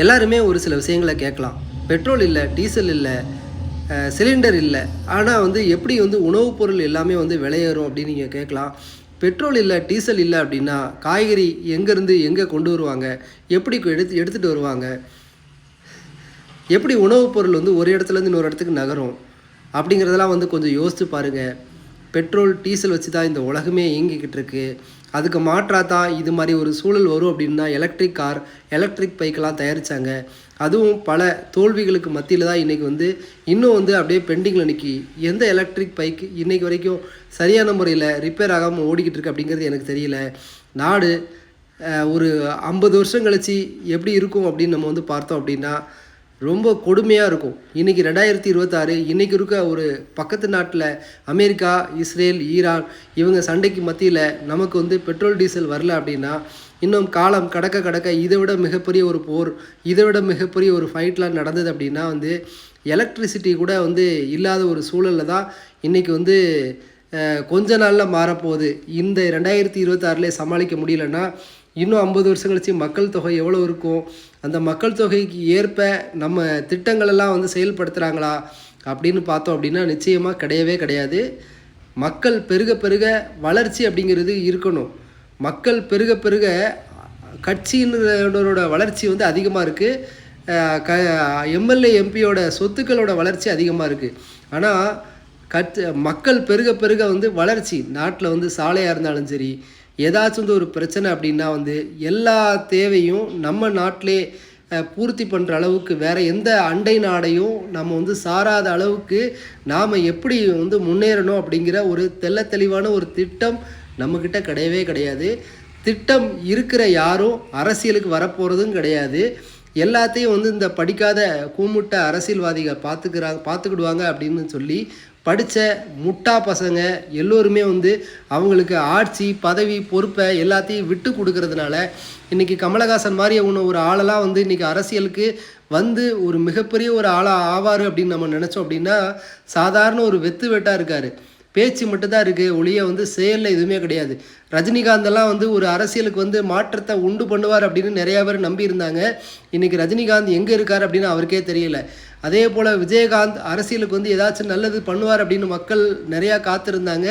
எல்லாருமே ஒரு சில விஷயங்களை கேட்கலாம். பெட்ரோல் இல்லை, டீசல் இல்லை, சிலிண்டர் இல்லை, ஆனால் வந்து எப்படி வந்து உணவுப் பொருள் எல்லாமே வந்து விலையேறும் அப்படின்னு நீங்கள் கேட்கலாம். பெட்ரோல் இல்லை, டீசல் இல்லை அப்படின்னா காய்கறி எங்கேருந்து எங்கே கொண்டு வருவாங்க, எப்படி எடுத்துகிட்டு வருவாங்க, எப்படி உணவுப் பொருள் வந்து ஒரு இடத்துலேருந்து இன்னொரு இடத்துக்கு நகரும் அப்படிங்கிறதெல்லாம் வந்து கொஞ்சம் யோசித்து பாருங்கள். பெட்ரோல் டீசல் வச்சு தான் இந்த உலகமே இயங்கிக்கிட்டு இருக்குது. அதுக்கு மாற்றாக தான் இது மாதிரி ஒரு சூழல் வரும் அப்படின்னா எலக்ட்ரிக் கார், எலக்ட்ரிக் பைக்கெல்லாம் தயாரித்தாங்க. அதுவும் பல தோல்விகளுக்கு மத்தியில் தான் இன்றைக்கி வந்து இன்னும் வந்து அப்படியே பெண்டிங்கில் நிற்கி. எந்த எலக்ட்ரிக் பைக் இன்றைக்கி வரைக்கும் சரியான முறையில் ரிப்பேர் ஆகாமல் ஓடிக்கிட்டு இருக்கு அப்படிங்கிறது எனக்கு தெரியல. நாடு ஒரு 50 வருஷம் கழித்து எப்படி இருக்கும் அப்படின்னு நம்ம வந்து பார்த்தோம் அப்படின்னா ரொம்ப கொடுமையாக இருக்கும். இன்றைக்கி 2026 இன்றைக்கி இருக்க ஒரு பக்கத்து நாட்டில் அமெரிக்கா, இஸ்ரேல், ஈரான் இவங்க சண்டைக்கு மத்தியில் நமக்கு வந்து பெட்ரோல் டீசல் வரல அப்படின்னா இன்னும் காலம் கடக்க இதை விட மிகப்பெரிய ஒரு போர், இதை விட மிகப்பெரிய ஒரு ஃபைட்லாம் நடந்தது அப்படின்னா வந்து எலக்ட்ரிசிட்டி கூட வந்து இல்லாத ஒரு சூழலில் தான் இன்றைக்கி வந்து கொஞ்ச நாளில் மாறப்போகுது. இந்த 2026 சமாளிக்க முடியலன்னா இன்னும் 50 வருஷம் கழிச்சு மக்கள் தொகை எவ்வளோ இருக்கும், அந்த மக்கள் தொகைக்கு ஏற்ப நம்ம திட்டங்களெல்லாம் வந்து செயல்படுத்துகிறாங்களா அப்படின்னு பார்த்தோம் அப்படின்னா நிச்சயமாக கிடையாது. மக்கள் பெருக வளர்ச்சி அப்படிங்கிறது இருக்கணும். மக்கள் பெருக கட்சியினரோட வளர்ச்சி வந்து அதிகமாக இருக்குது. எம்எல்ஏ எம்பியோட சொத்துக்களோட வளர்ச்சி அதிகமாக இருக்குது. ஆனால் மக்கள் பெருக வந்து வளர்ச்சி நாட்டில் வந்து சாலையாக இருந்தாலும் சரி, ஏதாச்சும் வந்து ஒரு பிரச்சனை அப்படின்னா வந்து எல்லா தேவையும் நம்ம நாட்டிலே பூர்த்தி பண்ணுற அளவுக்கு வேறு எந்த அண்டை நாடையும் நம்ம வந்து சாராத அளவுக்கு நாம் எப்படி வந்து முன்னேறணும் அப்படிங்கிற ஒரு தெளிவான ஒரு திட்டம் நம்மக்கிட்ட கிடையாது. திட்டம் இருக்கிற யாரும் அரசியலுக்கு வரப்போகிறதும் கிடையாது. எல்லாத்தையும் வந்து இந்த படிக்காத கூமுட்ட அரசியல்வாதிகள் பார்த்துக்கிடுவாங்க அப்படின்னு சொல்லி படித்த முட்டா பசங்க எல்லோருமே வந்து அவங்களுக்கு ஆட்சி, பதவி, பொறுப்பை எல்லாத்தையும் விட்டு கொடுக்கறதுனால இன்றைக்கி கமலஹாசன் மாதிரி ஒரு ஆளெல்லாம் வந்து இன்றைக்கி அரசியலுக்கு வந்து ஒரு மிகப்பெரிய ஒரு ஆளாக ஆவார் அப்படின்னு நம்ம நினச்சோம் அப்படின்னா சாதாரண ஒரு வெட்டாக இருக்கார். பேச்சு மட்டும்தான் இருக்குது, ஒளிய வந்து செயலில் எதுவுமே கிடையாது. ரஜினிகாந்தெல்லாம் வந்து ஒரு அரசியலுக்கு வந்து மாற்றத்தை உண்டு பண்ணுவார் அப்படின்னு நிறையா பேர் நம்பியிருந்தாங்க. இன்றைக்கி ரஜினிகாந்த் எங்கே இருக்கார் அப்படின்னு அவருக்கே தெரியல. அதே போல் விஜயகாந்த் அரசியலுக்கு வந்து ஏதாச்சும் நல்லது பண்ணுவார் அப்படின்னு மக்கள் நிறையா காத்திருந்தாங்க.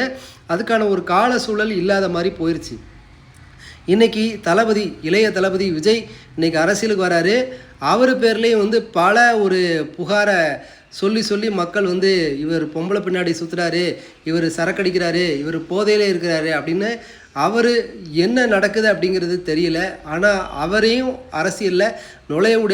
அதுக்கான ஒரு கால சூழல் இல்லாத மாதிரி போயிடுச்சு. இன்றைக்கி இளைய தளபதி விஜய் இன்றைக்கி அரசியலுக்கு வராரு. அவர் பேர்லேயும் வந்து பல ஒரு புகாரை சொல்லி மக்கள் வந்து இவர் பொம்பளை பின்னாடி சுற்றுறாரு, இவர் சரக்கடிக்கிறாரு, இவர் போதையில் இருக்கிறாரு அப்படின்னு அவர் என்ன நடக்குது அப்படிங்கிறது தெரியல. ஆனால் அவரையும் அரசியலில் நுழைய